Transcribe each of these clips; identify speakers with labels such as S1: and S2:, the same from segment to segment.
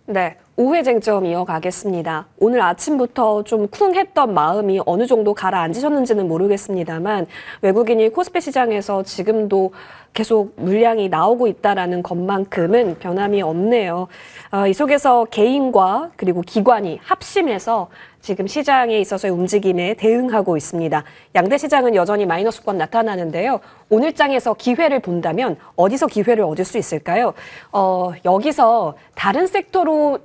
S1: 네, 오후의 쟁점 이어가겠습니다. 오늘 아침부터 좀 쿵했던 마음이 어느 정도 가라앉으셨는지는 모르겠습니다만 외국인이 코스피 시장에서 지금도 계속 물량이 나오고 있다라는 것만큼은 변함이 없네요. 이 속에서 개인과 그리고 기관이 합심해서 지금 시장에 있어서의 움직임에 대응하고 있습니다. 양대 시장은 여전히 마이너스권 나타나는데요. 오늘 장에서 기회를 본다면 어디서 기회를 얻을 수 있을까요? 여기서 다른 섹터로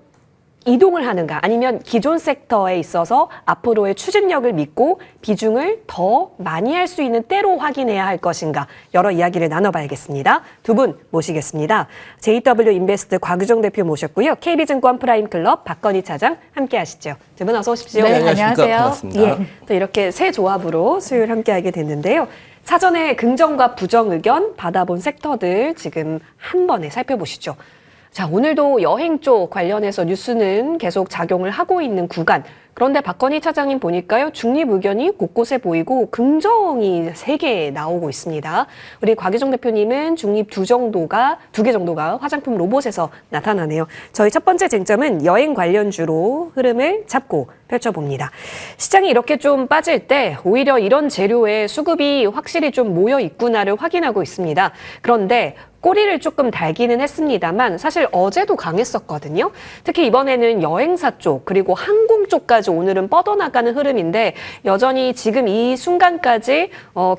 S1: 이동을 하는가 아니면 기존 섹터에 있어서 앞으로의 추진력을 믿고 비중을 더 많이 할 수 있는 때로 확인해야 할 것인가 여러 이야기를 나눠봐야겠습니다. 두 분 모시겠습니다. JW 인베스트 곽유정 대표 모셨고요. KB증권 프라임클럽 박건희 차장 함께 하시죠. 두 분 어서 오십시오.
S2: 네, 안녕하세요. 반갑습니다.
S1: 예, 또 이렇게 새 조합으로 수요일 함께하게 됐는데요. 사전에 긍정과 부정 의견 받아본 섹터들 지금 한 번에 살펴보시죠. 자, 오늘도 여행 쪽 관련해서 뉴스는 계속 작용을 하고 있는 구간. 그런데 박건희 차장님 보니까요, 중립 의견이 곳곳에 보이고 긍정이 3개 나오고 있습니다. 우리 곽유정 대표님은 중립 2개 정도가 화장품 로봇에서 나타나네요. 저희 첫 번째 쟁점은 여행 관련주로 흐름을 잡고 펼쳐봅니다. 시장이 이렇게 좀 빠질 때 오히려 이런 재료의 수급이 확실히 좀 모여 있구나를 확인하고 있습니다. 그런데 꼬리를 조금 달기는 했습니다만 사실 어제도 강했었거든요. 특히 이번에는 여행사 쪽 그리고 항공 쪽까지 오늘은 뻗어나가는 흐름인데 여전히 지금 이 순간까지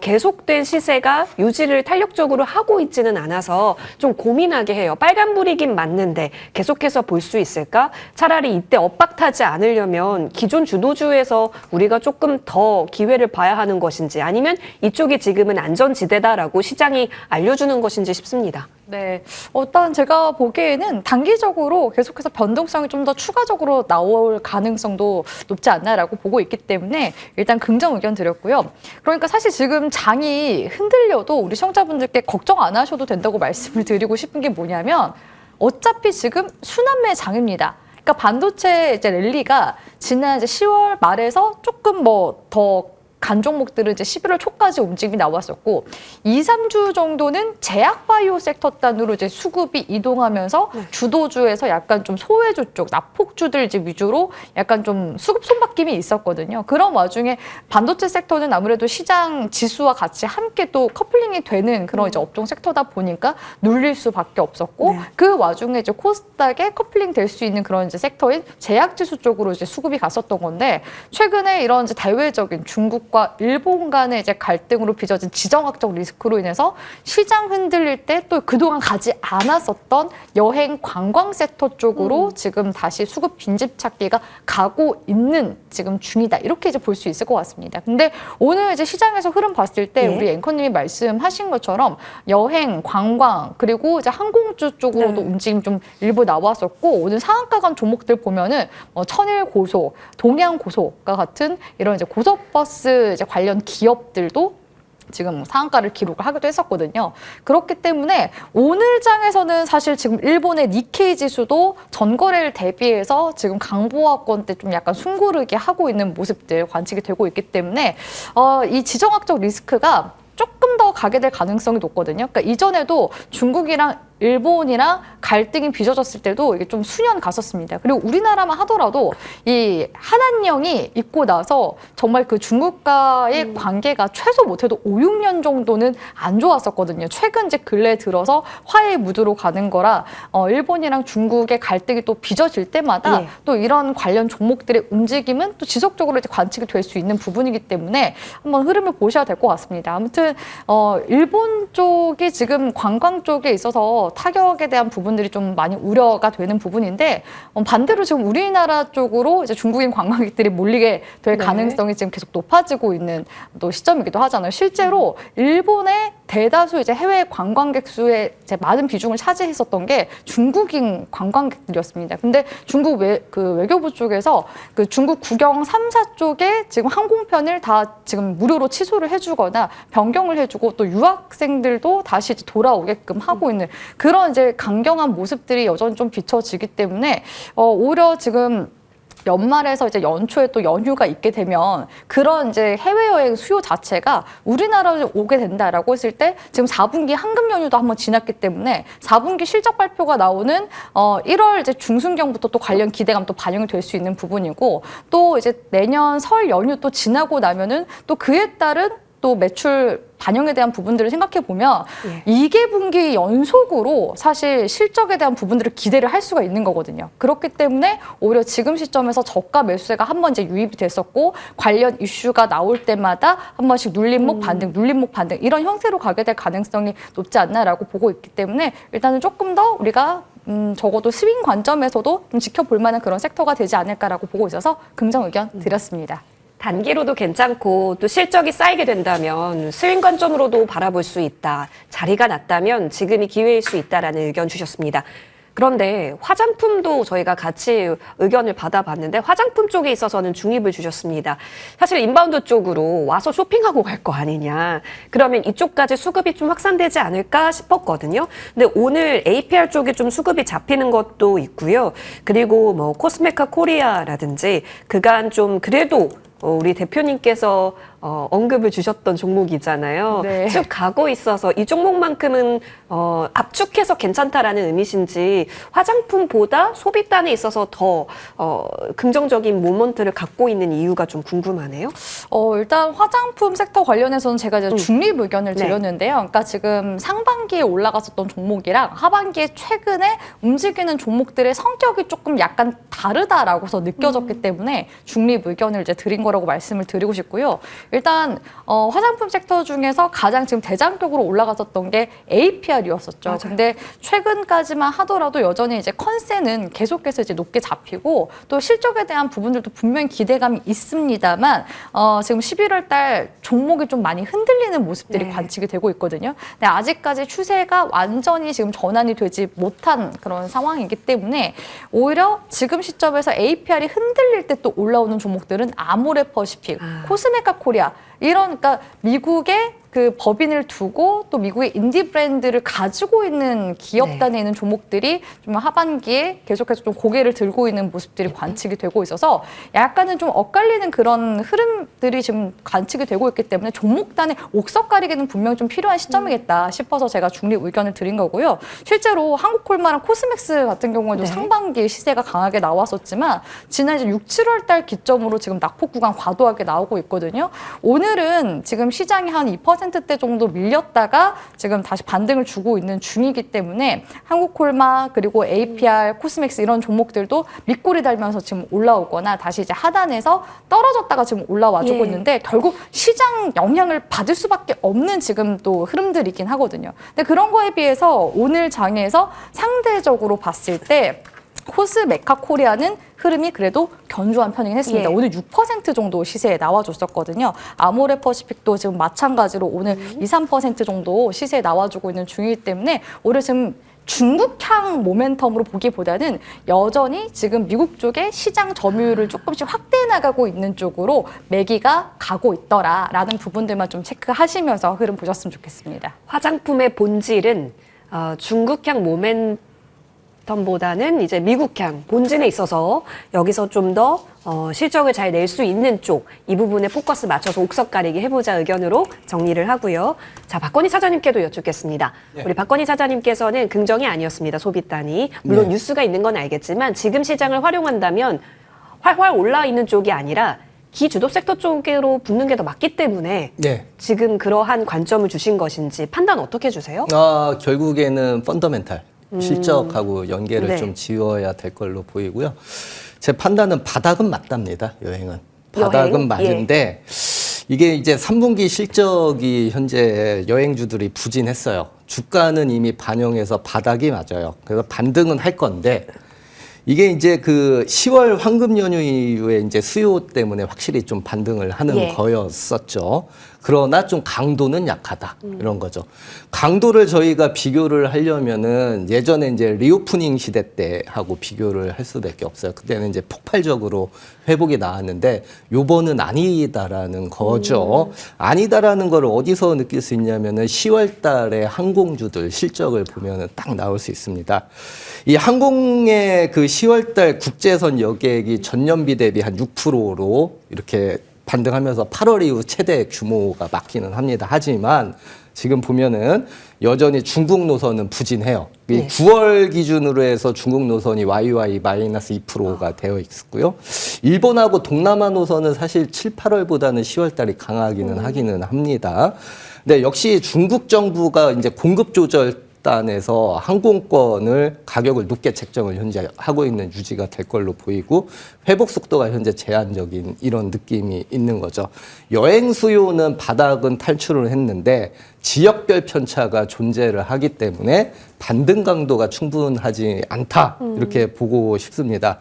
S1: 계속된 시세가 유지를 탄력적으로 하고 있지는 않아서 좀 고민하게 해요. 빨간불이긴 맞는데 계속해서 볼 수 있을까? 차라리 이때 엇박타지 않으려면 기존 주도주에서 우리가 조금 더 기회를 봐야 하는 것인지 아니면 이쪽이 지금은 안전지대다라고 시장이 알려주는 것인지 싶습니다.
S2: 네, 일단 제가 보기에는 단기적으로 계속해서 변동성이 좀 더 추가적으로 나올 가능성도 높지 않나라고 보고 있기 때문에 일단 긍정 의견 드렸고요. 그러니까 사실 지금 장이 흔들려도 우리 시청자분들께 걱정 안 하셔도 된다고 말씀을 드리고 싶은 게 뭐냐면 어차피 지금 순환매 장입니다. 그러니까 반도체 이제 랠리가 지난 이제 10월 말에서 조금 더 간 종목들은 이제 11월 초까지 움직임이 나왔었고 2, 3주 정도는 제약 바이오 섹터 단으로 이제 수급이 이동하면서 주도주에서 약간 좀 소외주 쪽, 납폭주들 이제 위주로 약간 좀 수급 손바뀜이 있었거든요. 그런 와중에 반도체 섹터는 아무래도 시장 지수와 같이 함께 또 커플링이 되는 그런 이제 업종 섹터다 보니까 눌릴 수밖에 없었고 그 와중에 이제 코스닥에 커플링 될 수 있는 그런 이제 섹터인 제약 지수 쪽으로 이제 수급이 갔었던 건데 최근에 이런 이제 대외적인 중국 과 일본 간의 이제 갈등으로 빚어진 지정학적 리스크로 인해서 시장 흔들릴 때 또 그동안 가지 않았었던 여행 관광 섹터 쪽으로 지금 다시 수급 빈집 찾기가 가고 있는 지금 중이다. 이렇게 이제 볼 수 있을 것 같습니다. 근데 오늘 이제 시장에서 흐름 봤을 때 우리 앵커님이 말씀하신 것처럼 여행, 관광 그리고 이제 항공주 쪽으로도 움직임 좀 일부 나왔었고 오늘 상한가 간 종목들 보면은 천일고소, 동양고소가 같은 이런 이제 고속버스 이제 관련 기업들도 지금 상한가를 기록을 하기도 했었거든요. 그렇기 때문에 오늘 장에서는 사실 지금 일본의 니케이 지수도 전거래를 대비해서 지금 강보합권 때 좀 약간 숨고르게 하고 있는 모습들 관측이 되고 있기 때문에 이 지정학적 리스크가 조금 더 가게 될 가능성이 높거든요. 그러니까 이전에도 중국이랑 일본이랑 갈등이 빚어졌을 때도 이게 좀 수년 갔었습니다. 그리고 우리나라만 하더라도 이 한한령이 있고 나서 정말 그 중국과의 관계가 최소 못해도 5, 6년 정도는 안 좋았었거든요. 최근 이제 근래 들어서 화해 무드로 가는 거라 일본이랑 중국의 갈등이 또 빚어질 때마다 또 이런 관련 종목들의 움직임은 또 지속적으로 이제 관측이 될 수 있는 부분이기 때문에 한번 흐름을 보셔야 될 것 같습니다. 아무튼 일본 쪽이 지금 관광 쪽에 있어서 타격에 대한 부분들이 좀 많이 우려가 되는 부분인데 반대로 지금 우리나라 쪽으로 이제 중국인 관광객들이 몰리게 될 가능성이 지금 계속 높아지고 있는 또 시점이기도 하잖아요. 실제로 일본의 대다수 이제 해외 관광객 수의 이제 많은 비중을 차지했었던 게 중국인 관광객들이었습니다. 근데 중국 외교부 쪽에서 그 중국 국영 3사 쪽에 지금 항공편을 다 지금 무료로 취소를 해주거나 변경을 해주고 또 유학생들도 다시 이제 돌아오게끔 하고 있는 그런 이제 강경한 모습들이 여전히 좀 비춰지기 때문에 오히려 지금 연말에서 이제 연초에 또 연휴가 있게 되면 그런 이제 해외여행 수요 자체가 우리나라로 오게 된다라고 했을 때 지금 4분기 황금 연휴도 한번 지났기 때문에 4분기 실적 발표가 나오는 1월 이제 중순경부터 또 관련 기대감 또 반영이 될 수 있는 부분이고 또 이제 내년 설 연휴 또 지나고 나면은 또 그에 따른 또 매출 반영에 대한 부분들을 생각해 보면
S1: 예.
S2: 2개분기 연속으로 사실 실적에 대한 부분들을 기대를 할 수가 있는 거거든요. 그렇기 때문에 오히려 지금 시점에서 저가 매수세가 한 번 이제 유입이 됐었고 관련 이슈가 나올 때마다 한 번씩 눌림목 반등, 눌림목 반등 이런 형태로 가게 될 가능성이 높지 않나라고 보고 있기 때문에 일단은 조금 더 우리가 적어도 스윙 관점에서도 좀 지켜볼 만한 그런 섹터가 되지 않을까라고 보고 있어서 긍정 의견 드렸습니다.
S1: 단기로도 괜찮고 또 실적이 쌓이게 된다면 스윙 관점으로도 바라볼 수 있다. 자리가 낮다면 지금이 기회일 수 있다라는 의견 주셨습니다. 그런데 화장품도 저희가 같이 의견을 받아봤는데 화장품 쪽에 있어서는 중립을 주셨습니다. 사실 인바운드 쪽으로 와서 쇼핑하고 갈 거 아니냐. 그러면 이쪽까지 수급이 좀 확산되지 않을까 싶었거든요. 근데 오늘 APR 쪽에 좀 수급이 잡히는 것도 있고요. 그리고 뭐 코스메카 코리아라든지 그간 좀 그래도 우리 대표님께서 언급을 주셨던 종목이잖아요.
S2: 네.
S1: 쭉 가고 있어서 이 종목만큼은 압축해서 괜찮다라는 의미신지 화장품보다 소비단에 있어서 더 긍정적인 모먼트를 갖고 있는 이유가 좀 궁금하네요.
S2: 일단 화장품 섹터 관련해서는 제가 이제 중립 의견을
S1: 네.
S2: 드렸는데요. 그러니까 지금 상반기에 올라갔었던 종목이랑 하반기에 최근에 움직이는 종목들의 성격이 조금 약간 다르다라고서 느껴졌기 때문에 중립 의견을 이제 드린 거라고 말씀을 드리고 싶고요. 일단 화장품 섹터 중에서 가장 지금 대장격으로 올라갔었던 게 APR이었었죠.
S1: 맞아요.
S2: 근데 최근까지만 하더라도 여전히 이제 컨센은 계속해서 이제 높게 잡히고 또 실적에 대한 부분들도 분명히 기대감이 있습니다만 지금 11월 달 종목이 좀 많이 흔들리는 모습들이
S1: 네.
S2: 관측이 되고 있거든요. 근데 아직까지 추세가 완전히 지금 전환이 되지 못한 그런 상황이기 때문에 오히려 지금 시점에서 APR이 흔들릴 때 또 올라오는 종목들은 아모레퍼시픽, 코스메카 코리아 이런 그러니까 미국의 그 법인을 두고 또 미국의 인디 브랜드를 가지고 있는 기업단에 있는 종목들이 좀 하반기에 계속해서 좀 고개를 들고 있는 모습들이 관측이 되고 있어서 약간은 좀 엇갈리는 그런 흐름들이 지금 관측이 되고 있기 때문에 종목단의 옥석 가리기는 분명히 좀 필요한 시점이겠다 싶어서 제가 중립 의견을 드린 거고요. 실제로 한국콜마랑 코스맥스 같은 경우에도
S1: 네.
S2: 상반기에 시세가 강하게 나왔었지만 지난 이제 6, 7월 달 기점으로 지금 낙폭 구간 과도하게 나오고 있거든요. 오늘은 지금 시장이 한 2%대 정도 밀렸다가 지금 다시 반등을 주고 있는 중이기 때문에 한국콜마 그리고 APR, 코스맥스 이런 종목들도 밑꼬리 달면서 지금 올라오거나 다시 이제 하단에서 떨어졌다가 지금 올라와주고
S1: 예.
S2: 있는데 결국 시장 영향을 받을 수밖에 없는 지금 또 흐름들이긴 하거든요. 근데 그런 거에 비해서 오늘 장에서 상대적으로 봤을 때 코스메카 코리아는 흐름이 그래도 견조한 편이긴 했습니다.
S1: 예.
S2: 오늘 6% 정도 시세에 나와줬었거든요. 아모레퍼시픽도 지금 마찬가지로 오늘 2, 3% 정도 시세에 나와주고 있는 중이기 때문에 오히려 지금 중국향 모멘텀으로 보기보다는 여전히 지금 미국 쪽에 시장 점유율을 조금씩 확대해 나가고 있는 쪽으로 매기가 가고 있더라라는 부분들만 좀 체크하시면서 흐름 보셨으면 좋겠습니다.
S1: 화장품의 본질은 중국향 모멘텀보다는 이제 미국향 본진에 있어서 여기서 좀 더 실적을 잘 낼 수 있는 쪽 이 부분에 포커스 맞춰서 옥석 가리기 해보자 의견으로 정리를 하고요. 자, 박건희 사장님께도 여쭙겠습니다.
S3: 네.
S1: 우리 박건희 사장님께서는 긍정이 아니었습니다. 소비단이. 물론
S3: 네.
S1: 뉴스가 있는 건 알겠지만 지금 시장을 활용한다면 활활 올라 있는 쪽이 아니라 기주도 섹터 쪽으로 붙는 게 더 맞기 때문에
S3: 네.
S1: 지금 그러한 관점을 주신 것인지 판단 어떻게 주세요?
S3: 결국에는 펀더멘탈 실적하고 연계를
S1: 네.
S3: 좀 지어야 될 걸로 보이고요. 제 판단은 바닥은 맞답니다. 여행은 바닥은
S1: 여행?
S3: 맞은데 이게 이제 3분기 실적이 현재 여행주들이 부진했어요. 주가는 이미 반영해서 바닥이 맞아요. 그래서 반등은 할 건데 이게 이제 그 10월 황금 연휴 이후에 이제 수요 때문에 확실히 좀 반등을 하는
S1: 예.
S3: 거였었죠. 그러나 좀 강도는 약하다. 이런 거죠. 강도를 저희가 비교를 하려면은 예전에 이제 리오프닝 시대 때 하고 비교를 할 수밖에 없어요. 그때는 이제 폭발적으로 회복이 나왔는데 요번은 아니다라는 거죠. 아니다라는 걸 어디서 느낄 수 있냐면은 10월 달에 항공주들 실적을 보면은 딱 나올 수 있습니다. 이 항공의 그 10월 달 국제선 여객이 전년비 대비 한 6%로 이렇게 반등하면서 8월 이후 최대 규모가 맞기는 합니다. 하지만 지금 보면은 여전히 중국 노선은 부진해요.
S1: 네.
S3: 9월 기준으로 해서 중국 노선이 YY 마이너스 2%가 되어 있고요. 일본하고 동남아 노선은 사실 7, 8월보다는 10월 달이 강하기는 하기는 합니다. 근데 역시 중국 정부가 이제 공급 조절 단에서 항공권을 가격을 높게 책정을 현재 하고 있는 유지가 될 걸로 보이고 회복 속도가 현재 제한적인 이런 느낌이 있는 거죠. 여행 수요는 바닥은 탈출을 했는데 지역별 편차가 존재를 하기 때문에 반등 강도가 충분하지 않다 이렇게 보고 싶습니다.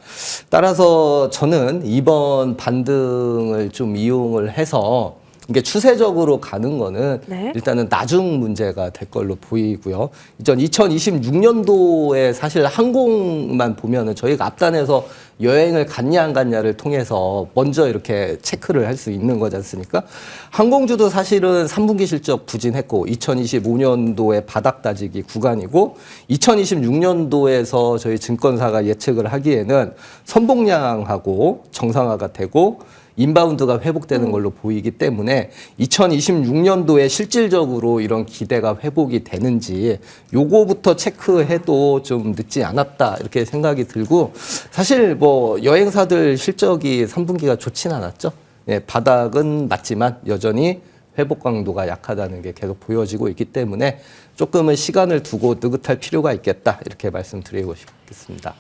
S3: 따라서 저는 이번 반등을 좀 이용을 해서 이게 추세적으로 가는 거는
S1: 네.
S3: 일단은 나중 문제가 될 걸로 보이고요. 2026년도에 사실 항공만 보면은 저희가 앞단에서 여행을 갔냐 안 갔냐를 통해서 먼저 이렇게 체크를 할 수 있는 거지 않습니까? 항공주도 사실은 3분기 실적 부진했고 2025년도에 바닥 다지기 구간이고 2026년도에서 저희 증권사가 예측을 하기에는 선봉량하고 정상화가 되고 인바운드가 회복되는 걸로 보이기 때문에 2026년도에 실질적으로 이런 기대가 회복이 되는지 요거부터 체크해도 좀 늦지 않았다 이렇게 생각이 들고 사실 뭐 여행사들 실적이 3분기가 좋진 않았죠. 예, 바닥은 맞지만 여전히 회복 강도가 약하다는 게 계속 보여지고 있기 때문에 조금은 시간을 두고 느긋할 필요가 있겠다 이렇게 말씀드리고 싶겠습니다.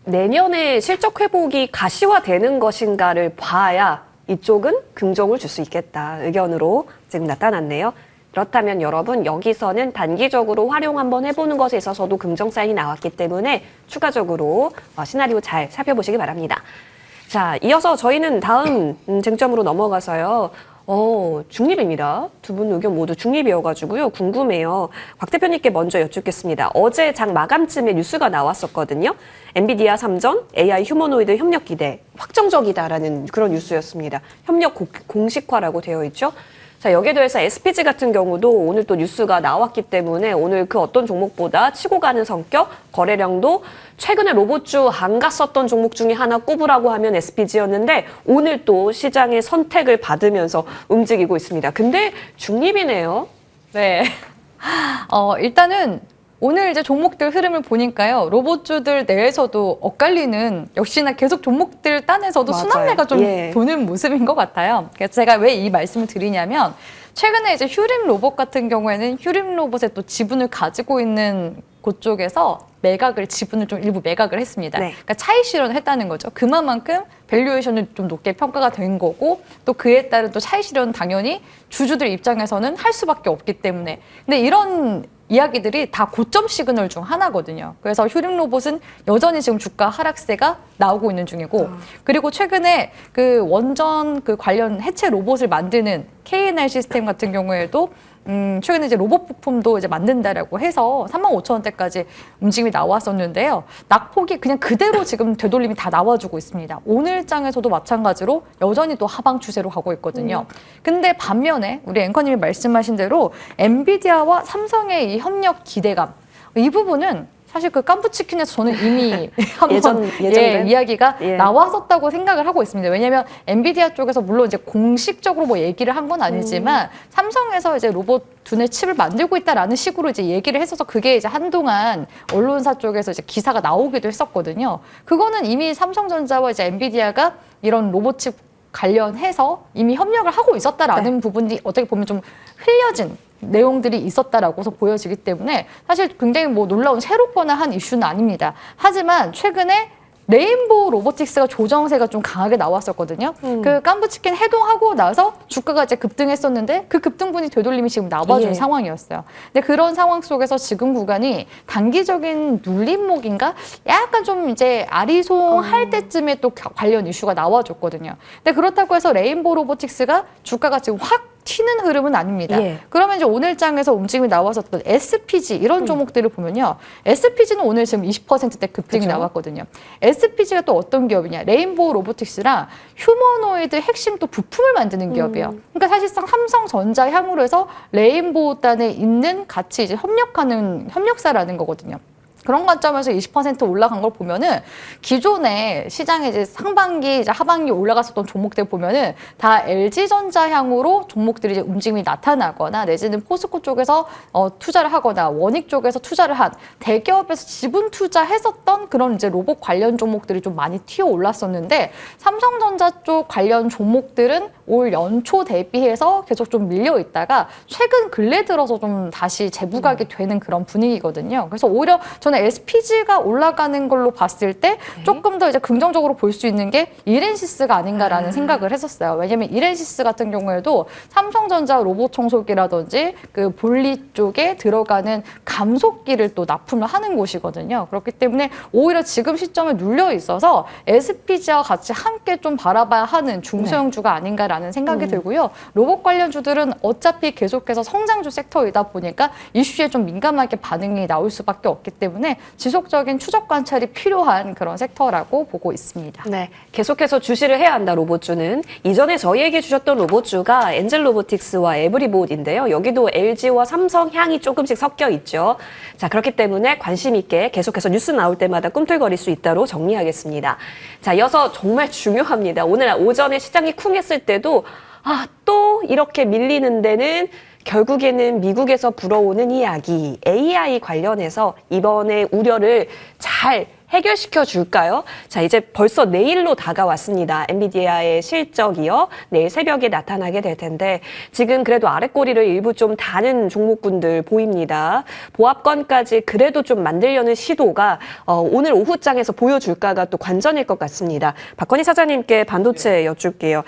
S1: 내년에 실적 회복이 가시화되는 것인가를 봐야 이쪽은 긍정을 줄 수 있겠다 의견으로 지금 나타났네요. 그렇다면 여러분 여기서는 단기적으로 활용 한번 해보는 것에 있어서도 긍정 사인이 나왔기 때문에 추가적으로 시나리오 잘 살펴보시기 바랍니다. 자, 이어서 저희는 다음 쟁점으로 넘어가서요. 중립입니다. 두 분 의견 모두 중립이어가지고요. 궁금해요. 곽 대표님께 먼저 여쭙겠습니다. 어제 장 마감쯤에 뉴스가 나왔었거든요. 엔비디아 3전, AI 휴머노이드 협력 기대, 확정적이다라는 그런 뉴스였습니다. 협력 공식화라고 되어 있죠. 자, 여기에 대해서 SPG 같은 경우도 오늘 또 뉴스가 나왔기 때문에 오늘 그 어떤 종목보다 치고 가는 성격, 거래량도 최근에 로봇주 안 갔었던 종목 중에 하나 꼽으라고 하면 SPG였는데 오늘 또 시장의 선택을 받으면서 움직이고 있습니다. 근데 중립이네요.
S2: 네. 일단은 오늘 이제 종목들 흐름을 보니까요. 로봇주들 내에서도 엇갈리는 역시나 계속 종목들 딴에서도
S1: 맞아요.
S2: 순환매가 좀
S1: 예.
S2: 도는 모습인 것 같아요. 그래서 제가 왜 이 말씀을 드리냐면 최근에 이제 휴림 로봇 같은 경우에는 휴림 로봇의 또 지분을 가지고 있는 그쪽에서 지분을 좀 일부 매각을 했습니다.
S1: 네.
S2: 그러니까 차익 실현을 했다는 거죠. 그만큼 밸류에이션이 좀 높게 평가가 된 거고 또 그에 따른 또 차익 실현은 당연히 주주들 입장에서는 할 수밖에 없기 때문에. 근데 이런 이야기들이 다 고점 시그널 중 하나거든요. 그래서 휴림 로봇은 여전히 지금 주가 하락세가 나오고 있는 중이고 그리고 최근에 그 원전 그 관련 해체 로봇을 만드는 KNR 시스템 같은 경우에도 최근에 이제 로봇 부품도 이제 만든다라고 해서 35,000원대까지 움직임이 나왔었는데요. 낙폭이 그냥 그대로 지금 되돌림이 다 나와주고 있습니다. 오늘 장에서도 마찬가지로 여전히 또 하방 추세로 가고 있거든요. 근데 반면에 우리 앵커님이 말씀하신 대로 엔비디아와 삼성의 이 협력 기대감 이 부분은 사실 그 깜부치킨에서 저는 이미 한번
S1: 예전에?
S2: 이야기가
S1: 예.
S2: 나왔었다고 생각을 하고 있습니다. 왜냐하면 엔비디아 쪽에서 물론 이제 공식적으로 뭐 얘기를 한 건 아니지만 삼성에서 이제 로봇 두뇌 칩을 만들고 있다라는 식으로 이제 얘기를 했어서 그게 이제 한동안 언론사 쪽에서 이제 기사가 나오기도 했었거든요. 그거는 이미 삼성전자와 이제 엔비디아가 이런 로봇 칩 관련해서 이미 협력을 하고 있었다라는 부분이 어떻게 보면 좀 흘려진 내용들이 있었다라고서 보여지기 때문에 사실 굉장히 뭐 놀라운 새롭거나 한 이슈는 아닙니다. 하지만 최근에 레인보우 로보틱스가 조정세가 좀 강하게 나왔었거든요. 그 깜부치킨 해동하고 나서 주가가 이제 급등했었는데 그 급등분이 되돌림이 지금 나와준
S1: 예.
S2: 상황이었어요. 근데 그런 상황 속에서 지금 구간이 단기적인 눌림목인가? 약간 좀 이제 아리송할 때쯤에 또 관련 이슈가 나와줬거든요. 근데 그렇다고 해서 레인보우 로보틱스가 주가가 지금 확 튀는 흐름은 아닙니다.
S1: 예.
S2: 그러면 이제 오늘 장에서 움직임이 나왔었던 SPG 이런 종목들을 보면요. SPG는 오늘 지금 20%대 급등이
S1: 그죠?
S2: 나왔거든요. SPG가 또 어떤 기업이냐. 레인보우 로보틱스랑 휴머노이드 핵심 또 부품을 만드는 기업이에요. 그러니까 사실상 삼성전자 향후로 해서 레인보우단에 있는 같이 이제 협력사라는 거거든요. 그런 관점에서 20% 올라간 걸 보면은 기존에 시장에 이제 상반기, 이제 하반기 올라갔었던 종목들 보면은 다 LG전자 향으로 종목들이 이제 움직임이 나타나거나 내지는 포스코 쪽에서 투자를 하거나 원익 쪽에서 투자를 한 대기업에서 지분 투자했었던 그런 이제 로봇 관련 종목들이 좀 많이 튀어 올랐었는데 삼성전자 쪽 관련 종목들은 올 연초 대비해서 계속 좀 밀려 있다가 최근 근래 들어서 좀 다시 재부각이 되는 그런 분위기거든요. 그래서 오히려 저는 SPG가 올라가는 걸로 봤을 때 조금 더 이제 긍정적으로 볼 수 있는 게 이렌시스가 아닌가라는 생각을 했었어요. 왜냐면 이렌시스 같은 경우에도 삼성전자 로봇 청소기라든지 그 볼리 쪽에 들어가는 감속기를 또 납품을 하는 곳이거든요. 그렇기 때문에 오히려 지금 시점에 눌려 있어서 SPG와 같이 함께 좀 바라봐야 하는 중소형주가 아닌가라는 생각이 들고요. 로봇 관련주들은 어차피 계속해서 성장주 섹터이다 보니까 이슈에 좀 민감하게 반응이 나올 수밖에 없기 때문에 지속적인 추적 관찰이 필요한 그런 섹터라고 보고 있습니다.
S1: 네, 계속해서 주시를 해야 한다, 로봇주는. 이전에 저희에게 주셨던 로봇주가 엔젤 로보틱스와 에브리봇인데요. 여기도 LG와 삼성 향이 조금씩 섞여 있죠. 자, 그렇기 때문에 관심 있게 계속해서 뉴스 나올 때마다 꿈틀거릴 수 있다로 정리하겠습니다. 자, 이어서 정말 중요합니다. 오늘 오전에 시장이 쿵했을 때도 또 이렇게 밀리는 데는 결국에는 미국에서 불어오는 이야기, AI 관련해서 이번에 우려를 잘 해결시켜 줄까요? 자, 이제 벌써 내일로 다가왔습니다. 엔비디아의 실적이요. 내일 새벽에 나타나게 될 텐데 지금 그래도 아랫꼬리를 일부 좀 다는 종목군들 보입니다. 보합권까지 그래도 좀 만들려는 시도가 오늘 오후장에서 보여줄까가 또 관전일 것 같습니다. 박건희 사장님께 반도체 여쭐게요.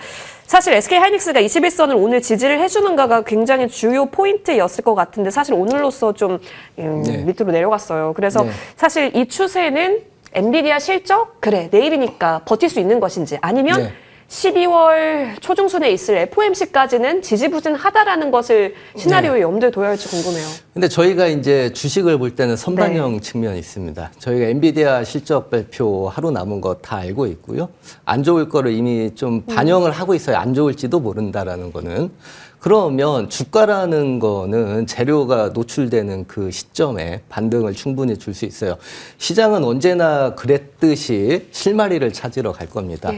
S1: 사실 SK하이닉스가 21선을 오늘 지지를 해주는가가 굉장히 주요 포인트였을 것 같은데 사실 오늘로서 좀 밑으로 내려갔어요. 그래서 사실 이 추세는 엔비디아 실적? 그래, 내일이니까 버틸 수 있는 것인지 아니면 12월 초중순에 있을 FOMC까지는 지지부진하다라는 것을 시나리오에 염두에 둬야 할지 궁금해요.
S3: 근데 저희가 이제 주식을 볼 때는 선반영 측면이 있습니다. 저희가 엔비디아 실적 발표 하루 남은 거 다 알고 있고요. 안 좋을 거를 이미 좀 반영을 하고 있어요. 안 좋을지도 모른다라는 거는. 그러면 주가라는 거는 재료가 노출되는 그 시점에 반등을 충분히 줄 수 있어요. 시장은 언제나 그랬듯이 실마리를 찾으러 갈 겁니다.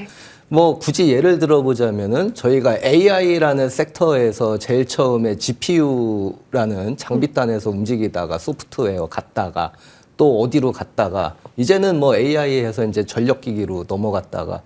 S3: 뭐 굳이 예를 들어보자면은 저희가 AI라는 섹터에서 제일 처음에 GPU라는 장비단에서 움직이다가 소프트웨어 갔다가 또 어디로 갔다가 이제는 뭐 AI에서 이제 전력기기로 넘어갔다가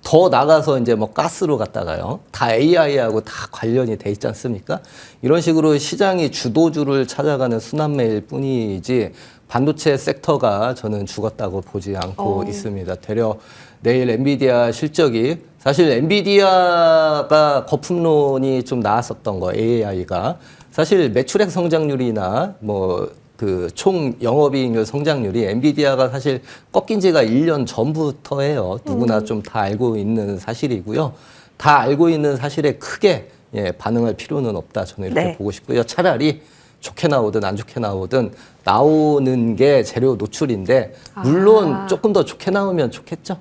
S3: 더 나가서 이제 뭐 가스로 갔다가요. 다 AI하고 다 관련이 돼 있지 않습니까? 이런 식으로 시장이 주도주를 찾아가는 순환매일 뿐이지 반도체 섹터가 저는 죽었다고 보지 않고 있습니다. 되려 내일 엔비디아 실적이 사실 엔비디아가 거품론이 좀 나왔었던 거 AI가 사실 매출액 성장률이나 뭐 그 총 영업이익률 성장률이 엔비디아가 사실 꺾인 지가 1년 전부터예요. 누구나 좀 다 알고 있는 사실이고요. 다 알고 있는 사실에 크게 반응할 필요는 없다. 저는 이렇게 보고 싶고요. 차라리 좋게 나오든 안 좋게 나오든 나오는 게 재료 노출인데 물론 조금 더 좋게 나오면 좋겠죠.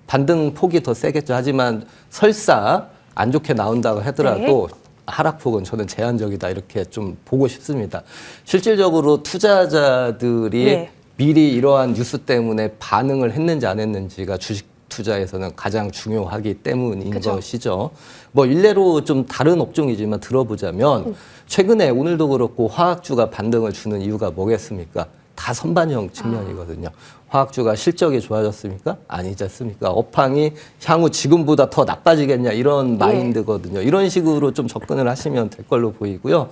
S3: 반등 폭이 더 세겠죠. 하지만 설사 안 좋게 나온다고 하더라도 하락폭은 저는 제한적이다 이렇게 좀 보고 싶습니다. 실질적으로 투자자들이 미리 이러한 뉴스 때문에 반응을 했는지 안 했는지가 주식 투자에서는 가장 중요하기 때문인 것이죠. 뭐 일례로 좀 다른 업종이지만 들어보자면 최근에 오늘도 그렇고 화학주가 반등을 주는 이유가 뭐겠습니까? 다 선반영 측면이거든요. 화학주가 실적이 좋아졌습니까? 아니지 않습니까? 업황이 향후 지금보다 더 나빠지겠냐 이런 마인드거든요. 이런 식으로 좀 접근을 하시면 될 걸로 보이고요.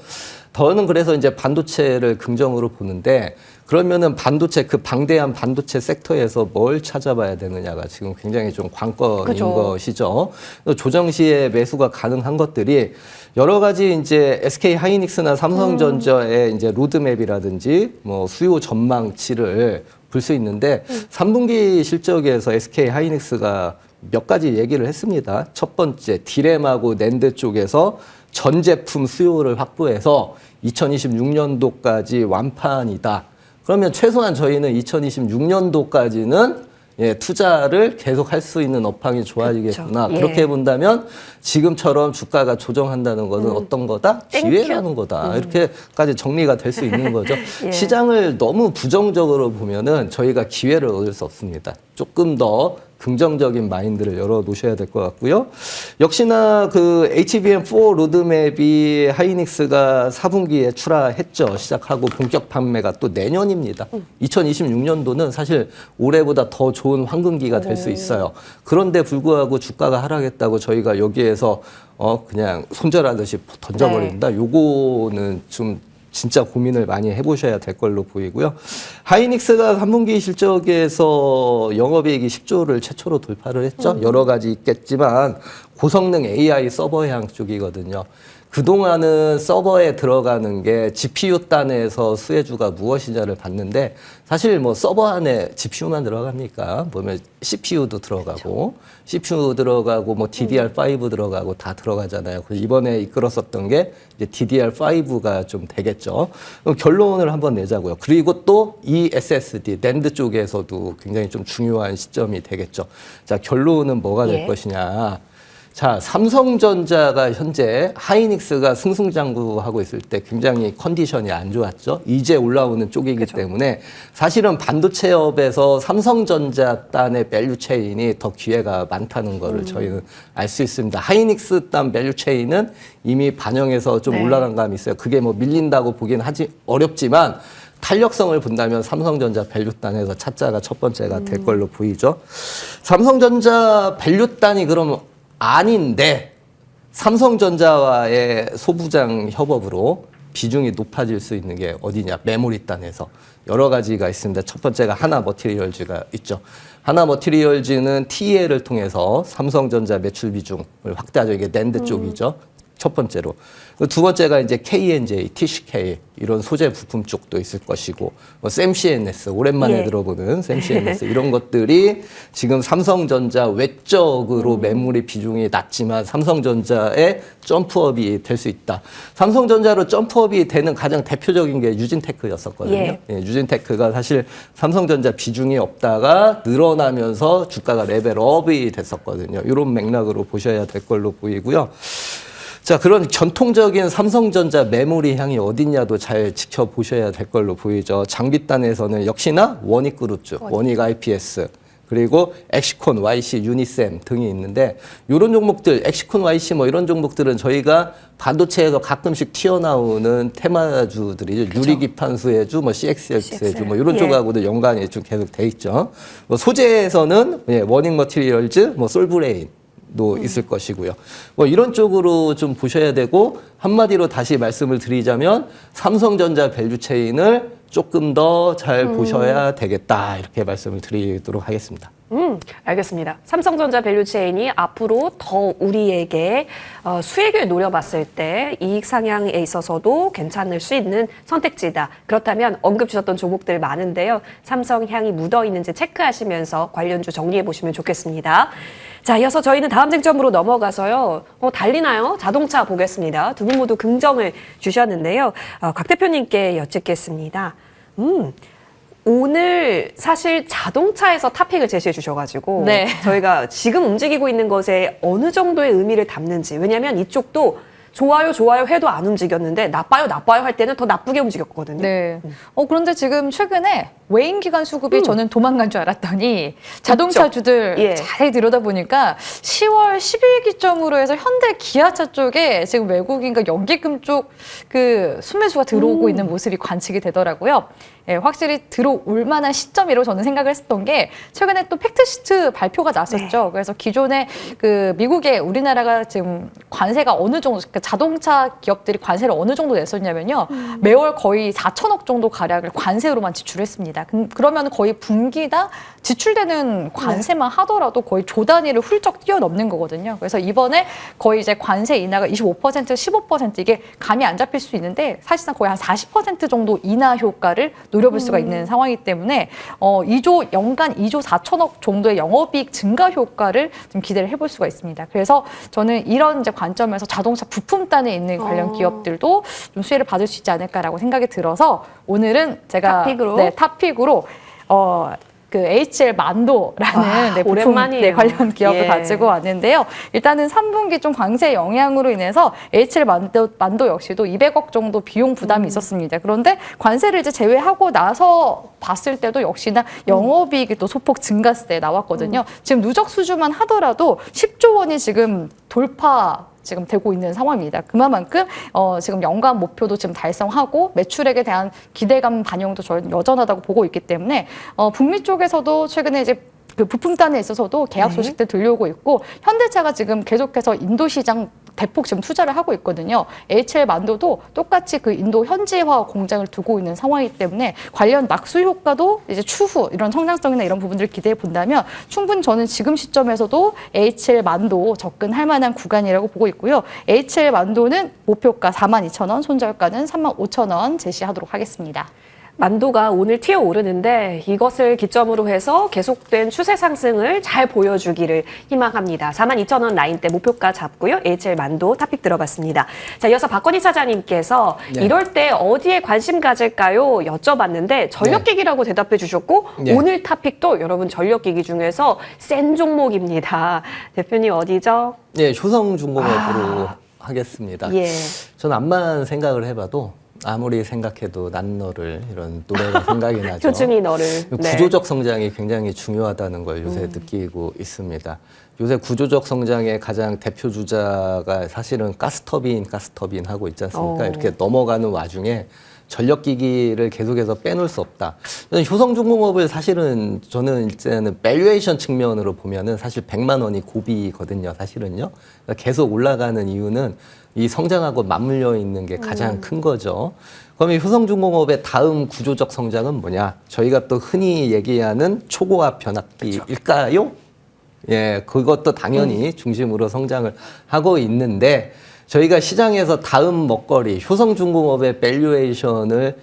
S3: 저는 그래서 이제 반도체를 긍정으로 보는데 그러면은 반도체 그 방대한 반도체 섹터에서 뭘 찾아봐야 되느냐가 지금 굉장히 좀 관건인 것이죠. 조정 시에 매수가 가능한 것들이 여러 가지 이제 SK 하이닉스나 삼성전자의 이제 로드맵이라든지 뭐 수요 전망치를 볼 수 있는데 3분기 실적에서 SK 하이닉스가 몇 가지 얘기를 했습니다. 첫 번째, 디램하고 낸드 쪽에서 전 제품 수요를 확보해서 2026년도까지 완판이다. 그러면 최소한 저희는 2026년도까지는 투자를 계속 할 수 있는 업황이 좋아지겠구나.
S1: 그렇죠. 예.
S3: 그렇게 본다면 지금처럼 주가가 조정한다는 것은 어떤 거다?
S1: 땡큐.
S3: 기회라는 거다. 이렇게까지 정리가 될 수 있는 거죠.
S1: 예.
S3: 시장을 너무 부정적으로 보면은 저희가 기회를 얻을 수 없습니다. 조금 더 긍정적인 마인드를 열어놓으셔야 될 것 같고요. 역시나 그 HBM4 로드맵이 하이닉스가 4분기에 출하했죠. 시작하고 본격 판매가 또 내년입니다. 2026년도는 사실 올해보다 더 좋은 황금기가 될 수 있어요. 그런데 불구하고 주가가 하락했다고 저희가 여기에서 그냥 손절하듯이 던져버린다. 요거는 좀 진짜 고민을 많이 해보셔야 될 걸로 보이고요. 하이닉스가 3분기 실적에서 영업이익이 10조를 최초로 돌파를 했죠. 여러 가지 있겠지만 고성능 AI 서버향 쪽이거든요. 그동안은 서버에 들어가는 게 GPU 단에서 수혜주가 무엇이냐를 봤는데 사실 뭐 서버 안에 GPU만 들어갑니까? 보면 CPU도 들어가고 CPU 들어가고 뭐 DDR5 들어가고 다 들어가잖아요. 그래서 이번에 이끌었었던 게 이제 DDR5가 좀 되겠죠. 그럼 결론을 한번 내자고요. 그리고 또 이 SSD, 낸드 쪽에서도 굉장히 좀 중요한 시점이 되겠죠. 자, 결론은 뭐가 될 것이냐. 자, 삼성전자가 현재 하이닉스가 승승장구하고 있을 때 굉장히 컨디션이 안 좋았죠. 이제 올라오는 쪽이기
S1: 그렇죠.
S3: 때문에 사실은 반도체업에서 삼성전자 단의 밸류체인이 더 기회가 많다는 거를 저희는 알 수 있습니다. 하이닉스 단 밸류체인은 이미 반영해서 좀
S1: 네.
S3: 올라간 감이 있어요. 그게 뭐 밀린다고 보긴 하지 어렵지만 탄력성을 본다면 삼성전자 밸류단에서 차자가 첫 번째가 될 걸로 보이죠. 삼성전자 밸류단이 그럼 아닌데 삼성전자와의 소부장 협업으로 비중이 높아질 수 있는 게 어디냐? 메모리 단에서 여러 가지가 있습니다. 첫 번째가 하나 머티리얼즈가 있죠. 하나 머티리얼즈는 TEL을 통해서 삼성전자 매출 비중을 확대하죠. 이게 낸드 쪽이죠. 첫 번째로. 두 번째가 이제 KNJ, TCK 이런 소재 부품 쪽도 있을 것이고 뭐 샘CNS 오랜만에 들어보는 샘CNS 이런 것들이 지금 삼성전자 외적으로 메모리 비중이 낮지만 삼성전자의 점프업이 될 수 있다. 삼성전자로 점프업이 되는 가장 대표적인 게 유진테크였었거든요.
S1: 예.
S3: 유진테크가 사실 삼성전자 비중이 없다가 늘어나면서 주가가 레벨업이 됐었거든요. 이런 맥락으로 보셔야 될 걸로 보이고요. 자, 그런 전통적인 삼성전자 메모리 향이 어딨냐도 잘 지켜보셔야 될 걸로 보이죠. 장비단에서는 역시나 원익그룹주, 원익 IPS, 그리고 엑시콘, YC, 유니셈 등이 있는데 이런 종목들, 엑시콘, YC 뭐 이런 종목들은 저희가 반도체에서 가끔씩 튀어나오는 테마주들이죠. 유리기판수의 주, 뭐 CXL의 주, 뭐 이런 쪽하고도 연관이 좀 계속 돼 있죠. 뭐 소재에서는 원익 머티리얼즈, 뭐 솔브레인 도 있을 것이고요. 뭐 이런 쪽으로 좀 보셔야 되고 한마디로 다시 말씀을 드리자면 삼성전자 밸류체인을 조금 더 잘 보셔야 되겠다 이렇게 말씀을 드리도록 하겠습니다.
S1: 알겠습니다. 삼성전자 밸류체인이 앞으로 더 우리에게 수익을 노려봤을 때 이익 상향에 있어서도 괜찮을 수 있는 선택지다. 그렇다면 언급 주셨던 종목들 많은데요. 삼성향이 묻어있는지 체크하시면서 관련주 정리해보시면 좋겠습니다. 자, 이어서 저희는 다음 쟁점으로 넘어가서요. 달리나요? 자동차 보겠습니다. 두 분 모두 긍정을 주셨는데요. 곽 대표님께 여쭙겠습니다. 오늘 사실 자동차에서 탑픽을 제시해 주셔가지고
S2: 네.
S1: 저희가 지금 움직이고 있는 것에 어느 정도의 의미를 담는지, 왜냐하면 이쪽도 좋아요 좋아요 해도 안 움직였는데 나빠요 나빠요 할 때는 더 나쁘게 움직였거든요.
S2: 네. 그런데 지금 최근에 외인 기관 수급이 저는 도망간 줄 알았더니 자동차주들
S1: 예.
S2: 자세히 들여다보니까 10월 10일 기점으로 해서 현대 기아차 쪽에 지금 외국인과 연기금 쪽 그 순매수가 들어오고 있는 모습이 관측이 되더라고요. 예, 확실히 들어올 만한 시점이라고 저는 생각을 했었던 게 최근에 또 팩트시트 발표가 났었죠. 그래서 기존에 그 미국에 우리나라가 지금 관세가 어느 정도 그 자동차 기업들이 관세를 어느 정도 냈었냐면요. 매월 거의 4천억 정도 가량을 관세로만 지출했습니다. 그러면 거의 분기당 지출되는 관세만 하더라도 거의 조 단위를 훌쩍 뛰어넘는 거거든요. 그래서 이번에 거의 이제 관세 인하가 25%, 15% 이게 감이 안 잡힐 수 있는데 사실상 거의 한 40% 정도 인하 효과를 노려볼 수가 있는 상황이기 때문에 연간 2조 4천억 정도의 영업이익 증가 효과를 좀 기대를 해볼 수가 있습니다. 그래서 저는 이런 이제 관점에서 자동차 부품단에 있는 관련 기업들도 좀 수혜를 받을 수 있지 않을까라고 생각이 들어서 오늘은 제가 탑픽으로 그 HL 만도라는 부품
S1: 오랜만이에요.
S2: 관련 기업을
S1: 예.
S2: 가지고 왔는데요. 일단은 3분기 좀 관세 영향으로 인해서 HL 만도 역시도 200억 정도 비용 부담이 있었습니다. 그런데 관세를 이제 제외하고 나서 봤을 때도 역시나 영업이익이 또 소폭 증가세 나왔거든요. 지금 누적 수주만 하더라도 10조 원이 지금 돌파 지금 되고 있는 상황입니다. 그만큼 지금 연간 목표도 지금 달성하고 매출액에 대한 기대감 반영도 저는 여전하다고 보고 있기 때문에 북미 쪽에서도 최근에 이제 그 부품단에 있어서도 계약 소식들 들려오고 있고 현대차가 지금 계속해서 인도 시장 대폭 지금 투자를 하고 있거든요. HL 만도도 똑같이 그 인도 현지화 공장을 두고 있는 상황이기 때문에 관련 낙수 효과도 이제 추후 이런 성장성이나 이런 부분들을 기대해 본다면 충분히 저는 지금 시점에서도 HL 만도 접근할 만한 구간이라고 보고 있고요. HL 만도는 목표가 42,000원, 손절가는 35,000원 제시하도록 하겠습니다.
S1: 만도가 오늘 튀어 오르는데 이것을 기점으로 해서 계속된 추세 상승을 잘 보여주기를 희망합니다. 42,000원 라인대 목표가 잡고요. HL 만도 탑픽 들어봤습니다. 자, 이어서 박건희 차장님께서
S3: 네.
S1: 이럴 때 어디에 관심 가질까요? 여쭤봤는데 전력기기라고 대답해 주셨고
S3: 네.
S1: 오늘 탑픽도 여러분 전력기기 중에서 센 종목입니다. 대표님 어디죠?
S3: 네, 효성중공업으로 하겠습니다.
S1: 예.
S3: 저는 암만 생각을 해봐도 아무리 생각해도 난 너를 이런 노래가 생각이 나죠.
S1: 표준이 너를. 네.
S3: 구조적 성장이 굉장히 중요하다는 걸 요새 느끼고 있습니다. 요새 구조적 성장의 가장 대표 주자가 사실은 가스터빈 하고 있지 않습니까? 이렇게 넘어가는 와중에 전력기기를 계속해서 빼놓을 수 없다. 저는 효성중공업을 사실은 저는 일단은 밸류에이션 측면으로 보면은 사실 100만 원이 고비거든요. 사실은요. 그러니까 계속 올라가는 이유는 이 성장하고 맞물려 있는 게 가장 큰 거죠. 그러면 효성중공업의 다음 구조적 성장은 뭐냐? 저희가 또 흔히 얘기하는 초고압 변압기일까요? 예, 그것도 당연히 중심으로 성장을 하고 있는데 저희가 시장에서 다음 먹거리, 효성중공업의 밸류에이션을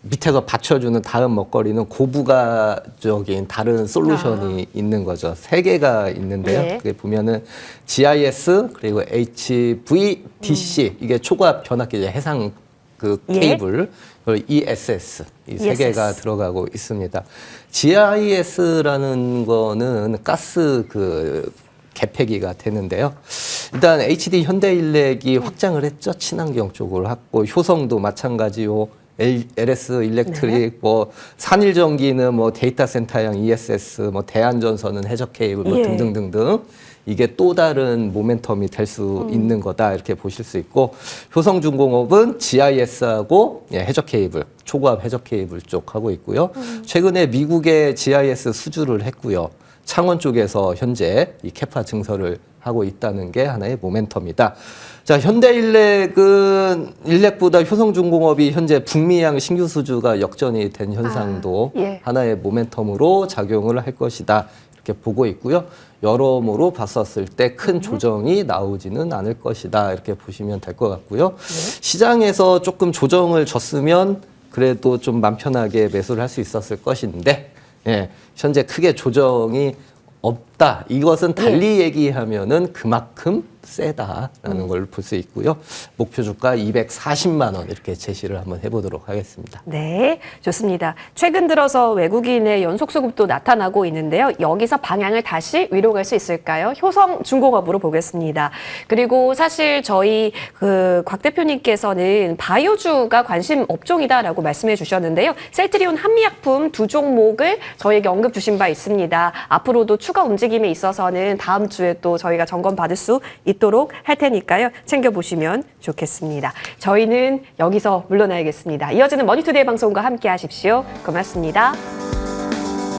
S3: 밑에서 받쳐주는 다음 먹거리는 고부가적인 다른 솔루션이 있는 거죠. 세 개가 있는데요.
S1: 네.
S3: 그게 보면은 GIS 그리고 HVDC 이게 초고압 변압기 해상 그 케이블 그리고 ESS 이 세 개가 들어가고 있습니다. GIS라는 거는 가스 그 개폐기가 되는데요. 일단 HD 현대일렉이 확장을 했죠. 친환경 쪽으로 했고 효성도 마찬가지요. LS 일렉트릭, 뭐 산일전기는 뭐 데이터 센터형 ESS, 뭐 대한전선은 해적 케이블, 뭐 등등등등. 이게 또 다른 모멘텀이 될 수 있는 거다 이렇게 보실 수 있고 효성중공업은 GIS하고 해적 케이블, 초고압 해적 케이블 쪽 하고 있고요. 최근에 미국에 GIS 수주를 했고요. 창원 쪽에서 현재 이 캐파 증설을 하고 있다는 게 하나의 모멘텀이다. 자, 현대일렉은 일렉보다 효성중공업이 현재 북미양 신규 수주가 역전이 된 현상도 하나의 모멘텀으로 작용을 할 것이다. 이렇게 보고 있고요. 여러모로 봤었을 때 큰 조정이 나오지는 않을 것이다. 이렇게 보시면 될 것 같고요. 시장에서 조금 조정을 줬으면 그래도 좀 맘 편하게 매수를 할 수 있었을 것인데 예, 현재 크게 조정이 없다. 이것은 달리 얘기하면은 그만큼 세다라는 걸 볼 수 있고요. 목표 주가 240만 원 이렇게 제시를 한번 해보도록 하겠습니다.
S1: 네, 좋습니다. 최근 들어서 외국인의 연속 수급도 나타나고 있는데요. 여기서 방향을 다시 위로 갈 수 있을까요? 효성중공업으로 보겠습니다. 그리고 사실 저희 곽 대표님께서는 바이오주가 관심 업종이다라고 말씀해 주셨는데요. 셀트리온 한미약품 두 종목을 저희에게 언급 주신 바 있습니다. 앞으로도 추가 움직임에 있어서는 다음 주에 또 저희가 점검 받을 수 있도록 할 테니까요. 챙겨보시면 좋겠습니다. 저희는 여기서 물러나야겠습니다. 이어지는 머니투데이 방송과 함께 하십시오. 고맙습니다.